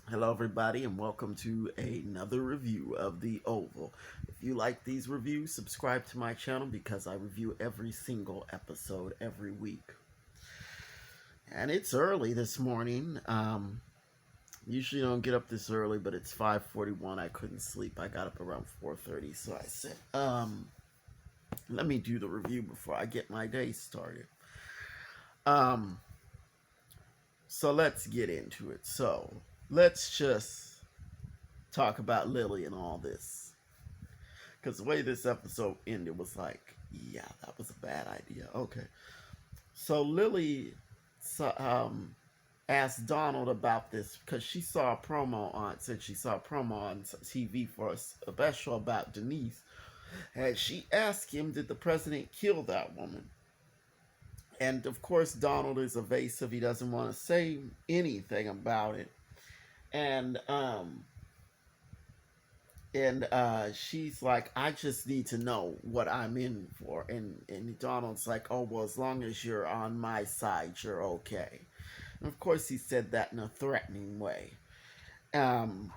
Hello, everybody, and welcome to another review of The Oval. If you like these reviews, subscribe to my channel because I review every single episode every week. And it's early this morning. Usually don't get up this early, but it's 5:41. I couldn't sleep. I got up around 4:30, so I said, let me do the review before I get my day started. Um, so let's get into it. So let's just talk about Lily and all this. Because the way this episode ended was like, yeah, that was a bad idea. Okay. So Lily asked Donald about this because she saw a promo said she saw a promo on TV for a special about Denise. And she asked him, did the president kill that woman? And of course, Donald is evasive. He doesn't want to say anything about it. And she's like, I just need to know what I'm in for. And Donald's like, oh, well, as long as you're on my side, you're okay. And of course, he said that in a threatening way. Um,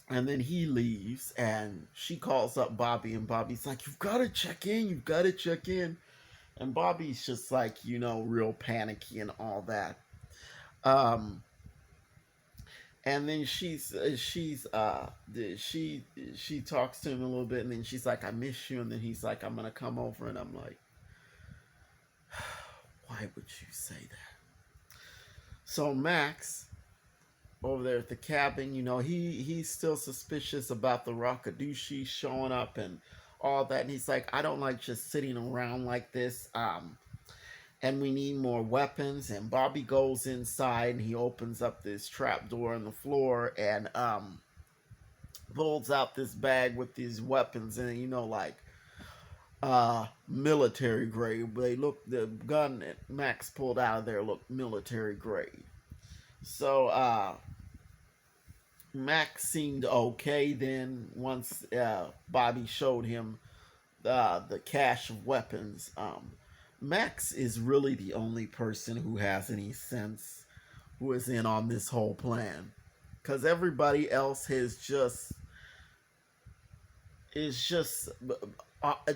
and then he leaves, and she calls up Bobby, and Bobby's like, you've got to check in, you've got to check in. And Bobby's just like, real panicky and all that. Um, and then she talks to him a little bit, and then she's like, I miss you. And then he's like, I'm gonna come over. And I'm like, why would you say that? So Max over there at the cabin, he's still suspicious about the Rakadushi showing up and all that. And he's like, I don't like just sitting around like this. And we need more weapons. And Bobby goes inside and he opens up this trap door in the floor and pulls out this bag with these weapons in it, like military grade. The gun that Max pulled out of there looked military grade. So Max seemed okay then once Bobby showed him the cache of weapons. Max is really the only person who has any sense, who is in on this whole plan, because everybody else is just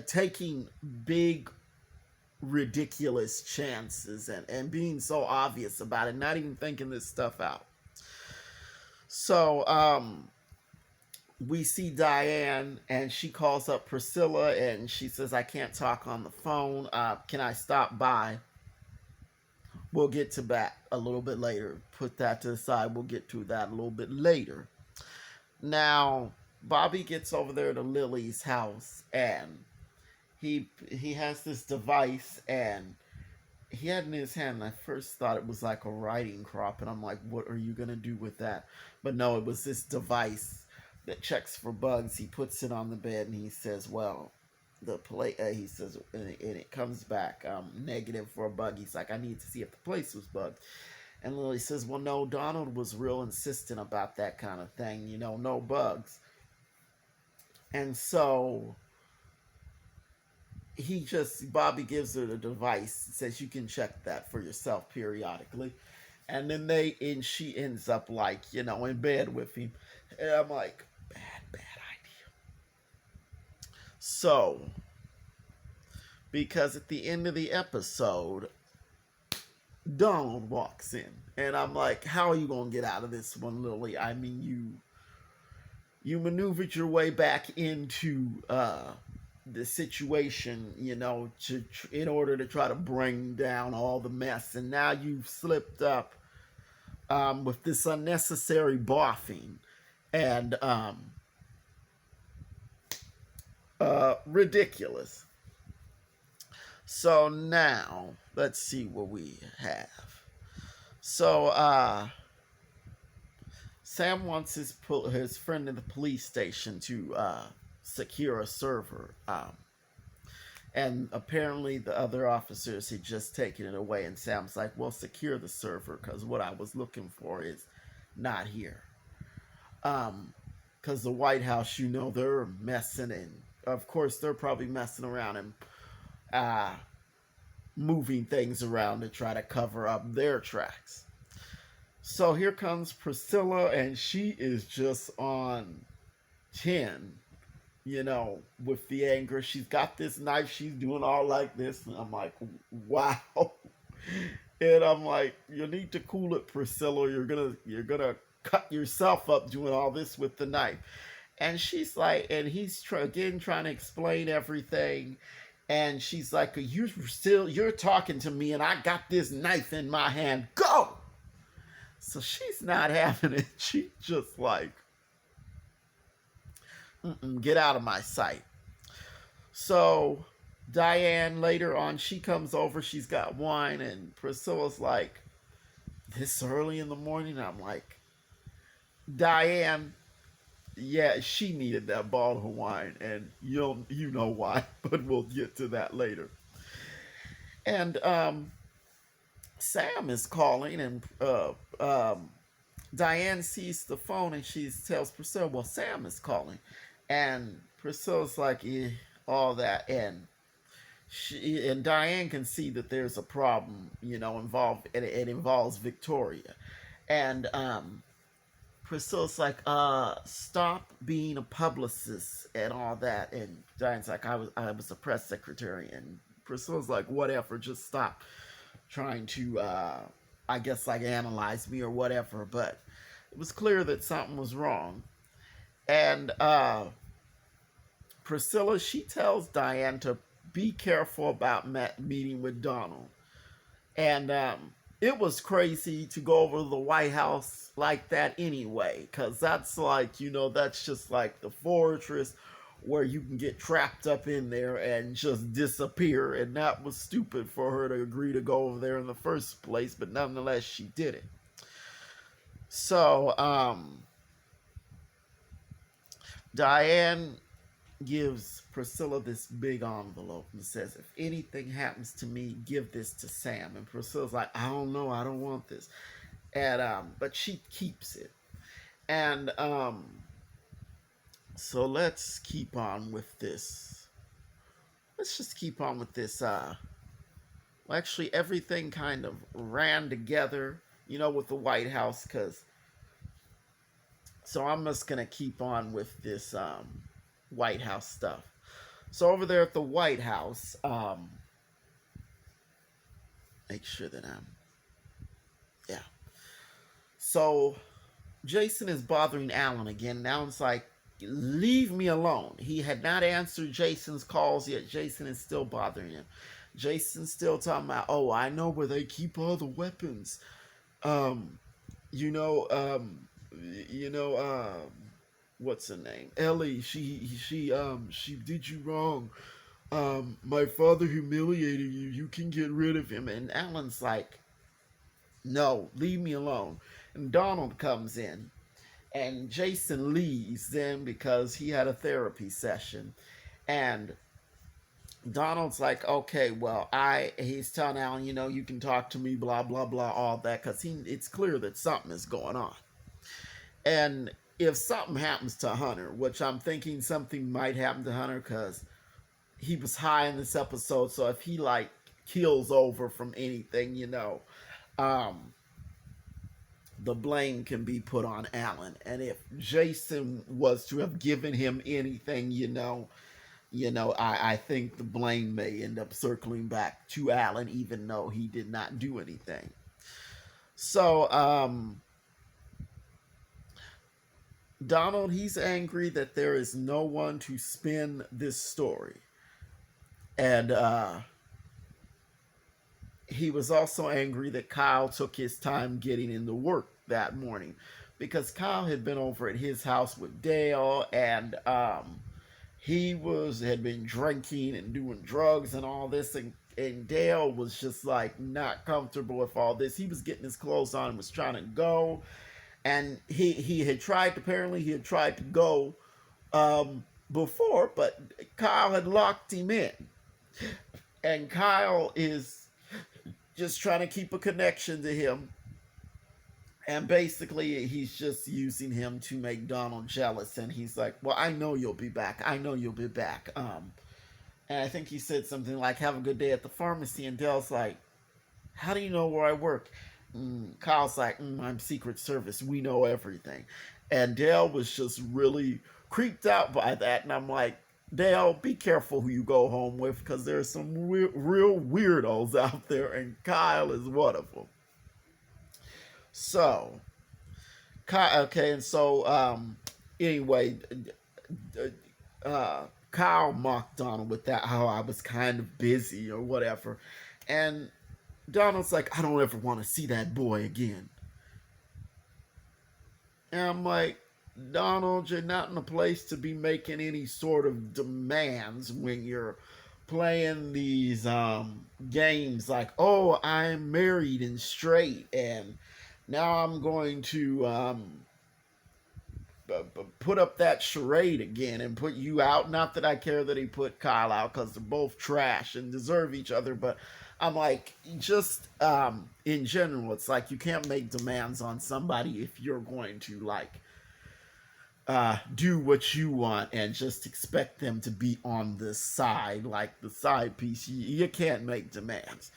taking big ridiculous chances and being so obvious about it, not even thinking this stuff out. So we see Diane, and she calls up Priscilla, and she says, I can't talk on the phone. Can I stop by? We'll get to that a little bit later. Put that to the side. We'll get to that a little bit later. Now, Bobby gets over there to Lily's house, and he has this device, and he had in his hand, and I first thought it was like a riding crop, and I'm like, what are you going to do with that? But no, it was this device that checks for bugs. He puts it on the bed, and he says, well, he says, and it comes back negative for a bug. He's like, I need to see if the place was bugged. And Lily says, well, no, Donald was real insistent about that kind of thing, no bugs. And so Bobby gives her the device, says you can check that for yourself periodically. And then she ends up like, in bed with him. And I'm like, bad idea. So, because at the end of the episode, Donald walks in. And I'm like, how are you going to get out of this one, Lily? I mean, you maneuvered your way back into the situation, in order to try to bring down all the mess. And now you've slipped up with this unnecessary boffing and ridiculous. So now, let's see what we have. So, Sam wants his friend in the police station to secure a server. And apparently the other officers had just taken it away. And Sam's like, well, secure the server, because what I was looking for is not here. Because the White House, they're messing, and of course they're probably messing around and moving things around to try to cover up their tracks. So here comes Priscilla, and she is just on 10, with the anger. She's got this knife. She's doing all like this. And I'm like, wow. And I'm like, you need to cool it, Priscilla. You're gonna cut yourself up doing all this with the knife. And she's like, and he's again trying to explain everything. And she's like, you're talking to me, and I got this knife in my hand. Go. So she's not having it. She's just like, get out of my sight. So Diane later on, she comes over. She's got wine, and Priscilla's like, this early in the morning. I'm like, Diane, yeah, she needed that bottle of wine, and you know why, but we'll get to that later. And Sam is calling, and Diane sees the phone, and she tells Priscilla, "Well, Sam is calling," and Priscilla's like, all that, and Diane can see that there's a problem, involved, and it involves Victoria, and Priscilla's like, stop being a publicist and all that. And Diane's like, I was a press secretary. And Priscilla's like, whatever, just stop trying to, I guess, like, analyze me or whatever. But it was clear that something was wrong. And Priscilla, she tells Diane to be careful about meeting with Donald. And it was crazy to go over to the White House like that anyway, because that's like, that's just like the fortress where you can get trapped up in there and just disappear. And that was stupid for her to agree to go over there in the first place, but nonetheless, she did it. So, Diane gives Priscilla this big envelope and says, if anything happens to me, give this to Sam. And Priscilla's like, I don't know, I don't want this. And but she keeps it. And so let's keep on with this. Let's just keep on with this. Well, actually, everything kind of ran together, with the White House, because so I'm just gonna keep on with this White House stuff. So over there at the White House, make sure that yeah. So Jason is bothering Alan again. Now it's like, leave me alone. He had not answered Jason's calls yet. Jason is still bothering him. Jason's still talking about, oh, I know where they keep all the weapons. You know, what's her name? Ellie, she did you wrong. My father humiliated you. You can get rid of him. And Alan's like, no, leave me alone. And Donald comes in, and Jason leaves then because he had a therapy session. And Donald's like, okay, well, he's telling Alan, you can talk to me, blah, blah, blah, all that, because it's clear that something is going on. And if something happens to Hunter, which I'm thinking something might happen to Hunter because he was high in this episode, so if he, like, keels over from anything, the blame can be put on Alan. And if Jason was to have given him anything, I think the blame may end up circling back to Alan, even though he did not do anything. So, Donald, he's angry that there is no one to spin this story. And he was also angry that Kyle took his time getting into work that morning, because Kyle had been over at his house with Dale, and he had been drinking and doing drugs and all this, and Dale was just like not comfortable with all this. He was getting his clothes on and was trying to go, and he had tried to go before, but Kyle had locked him in, and Kyle is just trying to keep a connection to him. And basically, he's just using him to make Donald jealous. And he's like, well, I know you'll be back. I know you'll be back. And I think he said something like, have a good day at the pharmacy. And Dale's like, how do you know where I work? Kyle's like, I'm Secret Service. We know everything. And Dale was just really creeped out by that. And I'm like, Dale, be careful who you go home with because there's some real weirdos out there, and Kyle is one of them. So, okay, and so anyway, Kyle mocked Donald with that, how I was kind of busy or whatever. And Donald's like, I don't ever want to see that boy again. And I'm like, Donald, you're not in a place to be making any sort of demands when you're playing these games like, oh, I'm married and straight, and now I'm going to put up that charade again and put you out. Not that I care that he put Kyle out because they're both trash and deserve each other, but I'm like, just in general, it's like you can't make demands on somebody if you're going to like do what you want and just expect them to be on the side, like the side piece. You can't make demands.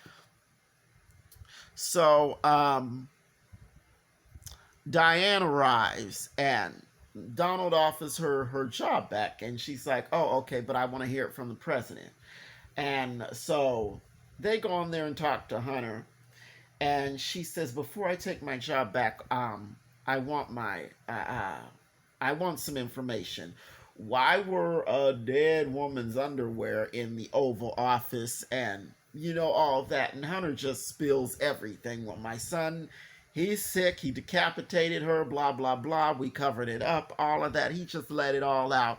So Diane arrives and Donald offers her job back, and she's like, "Oh, okay, but I want to hear it from the president." And so they go in there and talk to Hunter, and she says, "Before I take my job back, I want I want some information. Why were a dead woman's underwear in the Oval Office, and all of that?" And Hunter just spills everything. Well, my son, he's sick. He decapitated her. Blah blah blah. We covered it up. All of that. He just let it all out.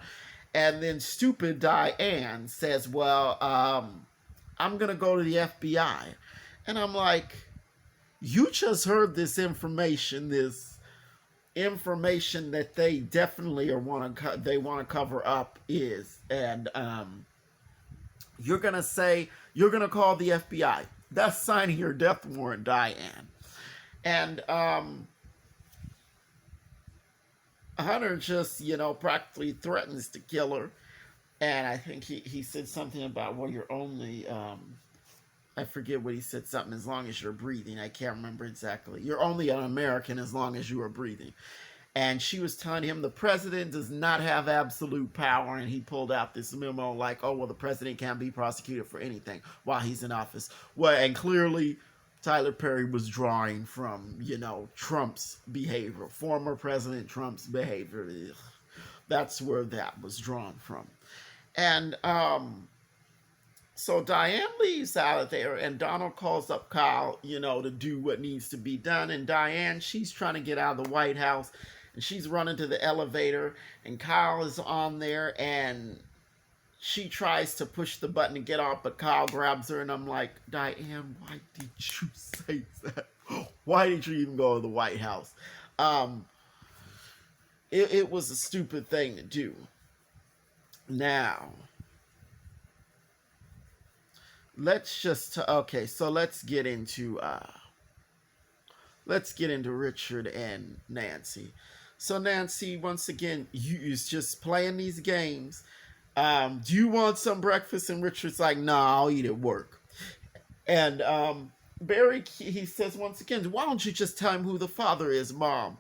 And then stupid Diane says, "Well, I'm gonna go to the FBI," and I'm like, "You just heard this information. This information that they definitely are they want to cover up is, and you're gonna call the FBI. That's signing your death warrant, Diane." And Hunter just practically threatens to kill her. And I think he said something about, well, you're only I forget what he said, something as long as you're breathing. I can't remember exactly. You're only an American as long as you are breathing. And she was telling him the president does not have absolute power, and he pulled out this memo like, oh, well, the president can't be prosecuted for anything while he's in office. Well, and clearly Tyler Perry was drawing from, Trump's behavior, former President Trump's behavior. That's where that was drawn from. And so Diane leaves out of there, and Donald calls up Kyle, to do what needs to be done. And Diane, she's trying to get out of the White House, and she's running to the elevator, and Kyle is on there, and she tries to push the button to get off, but Kyle grabs her, and I'm like, Diane, why did you say that? Why did you even go to the White House? It was a stupid thing to do. Now, let's just okay. So let's get into Richard and Nancy. So Nancy, once again, you is just playing these games. Do you want some breakfast? And Richard's like, no, I'll eat at work. And Barry, he says once again, why don't you just tell him who the father is, Mom?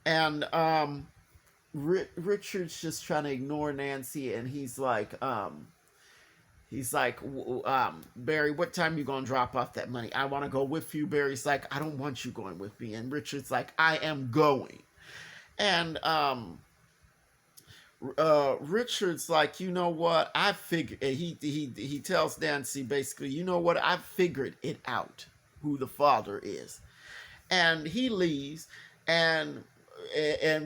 And Richard's just trying to ignore Nancy, and he's like, Barry, what time you gonna drop off that money? I want to go with you. Barry's like, I don't want you going with me. And Richard's like, I am going. And Richard's like, you know what? I figured. He tells Nancy basically, you know what? I figured it out who the father is. And he leaves, and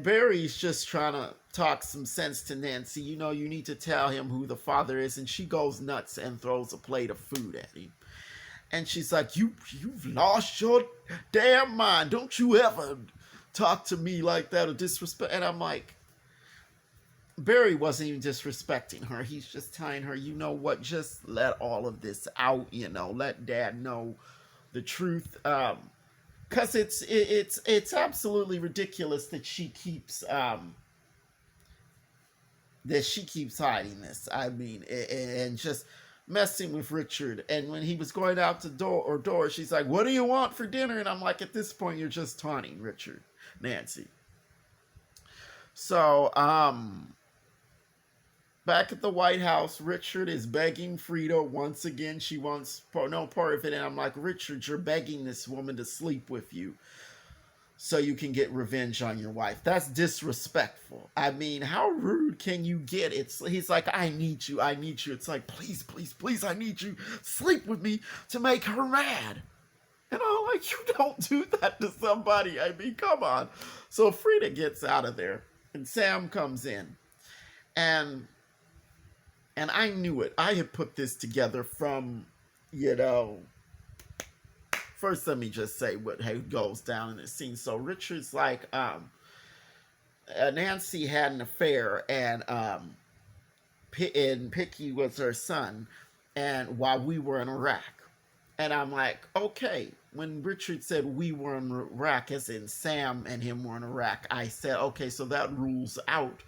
Barry's just trying to talk some sense to Nancy. You need to tell him who the father is. And she goes nuts and throws a plate of food at him. And she's like, you've lost your damn mind. Don't you ever talk to me like that or disrespect. And I'm like, Barry wasn't even disrespecting her. He's just telling her, you know what, just let all of this out, let Dad know the truth. Because it's absolutely ridiculous that she keeps hiding this. I mean, and just messing with Richard. And when he was going out the door, she's like, "What do you want for dinner?" And I'm like, at this point, you're just taunting Richard, Nancy. So, back at the White House, Richard is begging Frida once again. She wants no part of it. And I'm like, Richard, you're begging this woman to sleep with you so you can get revenge on your wife. That's disrespectful. I mean, how rude can you get? He's like, I need you. I need you. It's like, please, please, please, I need you. Sleep with me to make her mad. And I'm like, you don't do that to somebody. I mean, come on. So Frida gets out of there and Sam comes in. And I knew it. I had put this together from, first let me just say what goes down in this scene. So Richard's like, Nancy had an affair, and Picky was her son, and while we were in Iraq. And I'm like, okay. When Richard said we were in Iraq, as in Sam and him were in Iraq, I said, okay, so that rules out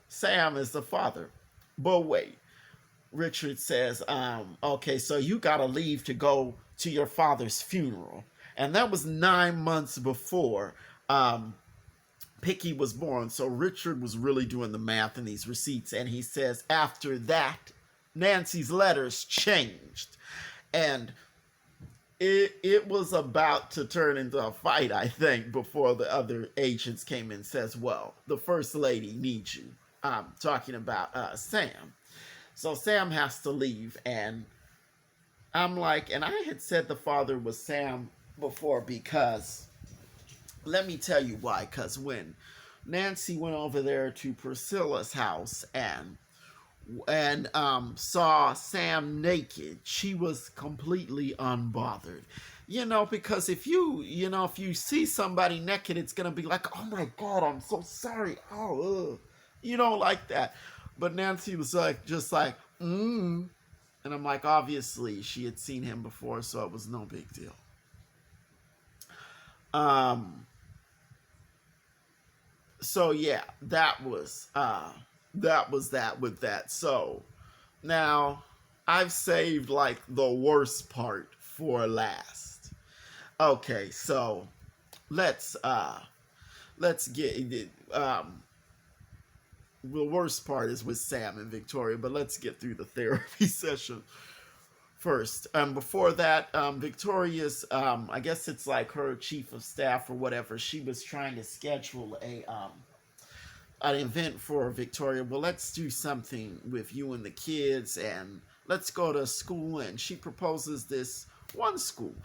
Sam as the father. But wait. Richard says, okay, so you gotta leave to go to your father's funeral. And that was 9 months before Picky was born. So Richard was really doing the math in these receipts. And he says, after that, Nancy's letters changed. And it was about to turn into a fight, I think, before the other agents came in and says, well, the first lady needs you. I'm talking about Sam. So Sam has to leave, and I'm like, and I had said the father was Sam before because, let me tell you why, because when Nancy went over there to Priscilla's house and saw Sam naked, she was completely unbothered. Because if you see somebody naked, it's going to be like, oh my God, I'm so sorry. Oh, ugh. You don't like that. But Nancy was like, just like, And I'm like, obviously, she had seen him before, so it was no big deal. So yeah, that was that with that. So now I've saved like the worst part for last. Okay, so let's get the worst part is with Sam and Victoria, but let's get through the therapy session first. Before that, Victoria's, I guess it's like her chief of staff or whatever, she was trying to schedule an event for Victoria. Well, let's do something with you and the kids, and let's go to school. And she proposes this one school.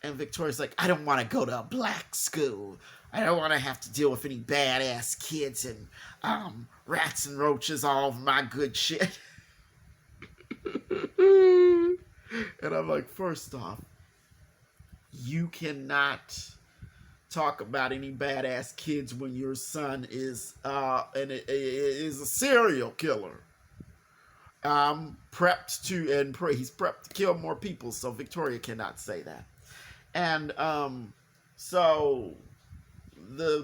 And Victoria's like, I don't want to go to a black school. I don't want to have to deal with any badass kids and rats and roaches all over my good shit. And I'm like, first off, you cannot talk about any badass kids when your son is is a serial killer. He's prepped to kill more people, so Victoria cannot say that. And so the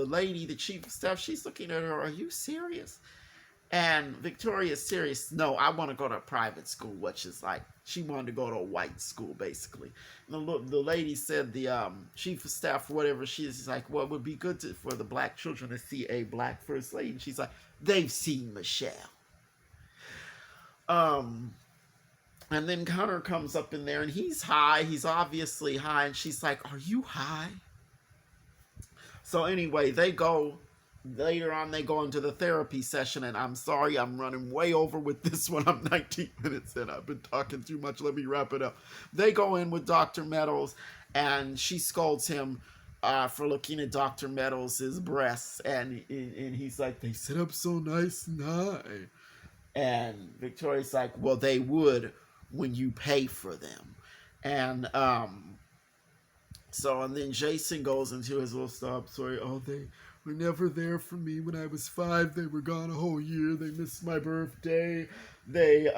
lady, the chief of staff, she's looking at her, are you serious? And Victoria's serious. No, I want to go to a private school, which is like, she wanted to go to a white school, basically. And the lady said, the chief of staff, whatever, she's like, well, it would be good for the black children to see a black first lady. And she's like, they've seen Michelle. And then Connor comes up in there, and he's high. He's obviously high. And she's like, are you high? So anyway, later on, they go into the therapy session. And I'm sorry, I'm running way over with this one. I'm 19 minutes in. I've been talking too much. Let me wrap it up. They go in with Dr. Meadows, and she scolds him for looking at Dr. Meadows' breasts. And he's like, they sit up so nice and high. And Victoria's like, well, they would when you pay for them. And and then Jason goes into his little stop story. Oh, they were never there for me when I was 5. They were gone a whole year. They missed my birthday. They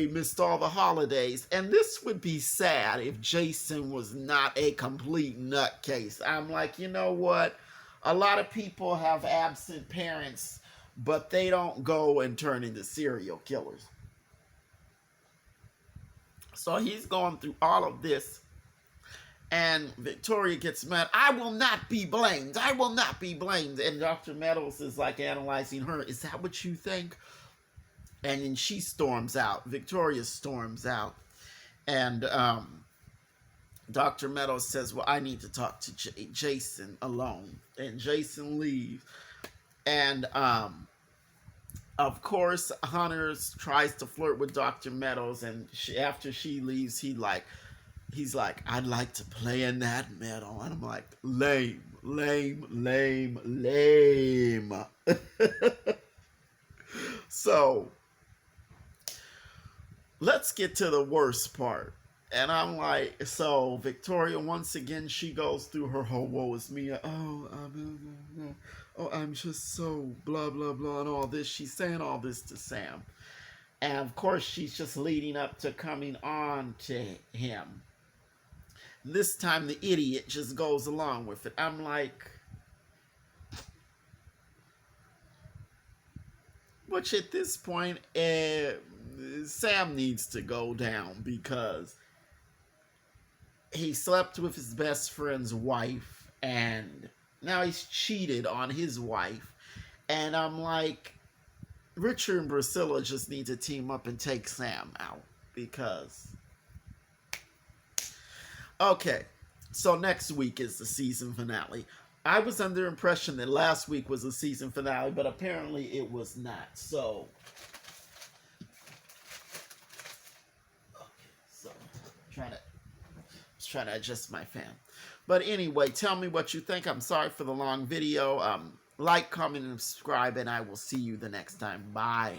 missed all the holidays. And this would be sad if Jason was not a complete nutcase. I'm like, you know what? A lot of people have absent parents but they don't go and turn into serial killers. So he's going through all of this, and Victoria gets mad. I will not be blamed. I will not be blamed. And Dr. Meadows is like analyzing her. Is that what you think? And then she storms out. Victoria storms out. And Dr. Meadows says, well, I need to talk to Jason alone. And Jason leaves. And of course, Hunter tries to flirt with Dr. Meadows. And after she leaves, he's like, I'd like to play in that metal. And I'm like, lame, lame, lame, lame. So let's get to the worst part. And I'm like, so Victoria, once again, she goes through her whole woe is me. I'm just so blah, blah, blah, and all this. She's saying all this to Sam. And of course, she's just leading up to coming on to him. This time, the idiot just goes along with it. I'm like, which at this point, Sam needs to go down because he slept with his best friend's wife, and now he's cheated on his wife. And I'm like, Richard and Priscilla just need to team up and take Sam out because... Okay, so next week is the season finale. I was under the impression that last week was the season finale, but apparently it was not. So, trying to adjust my fan. But anyway, tell me what you think. I'm sorry for the long video. Like, comment, and subscribe, and I will see you the next time. Bye.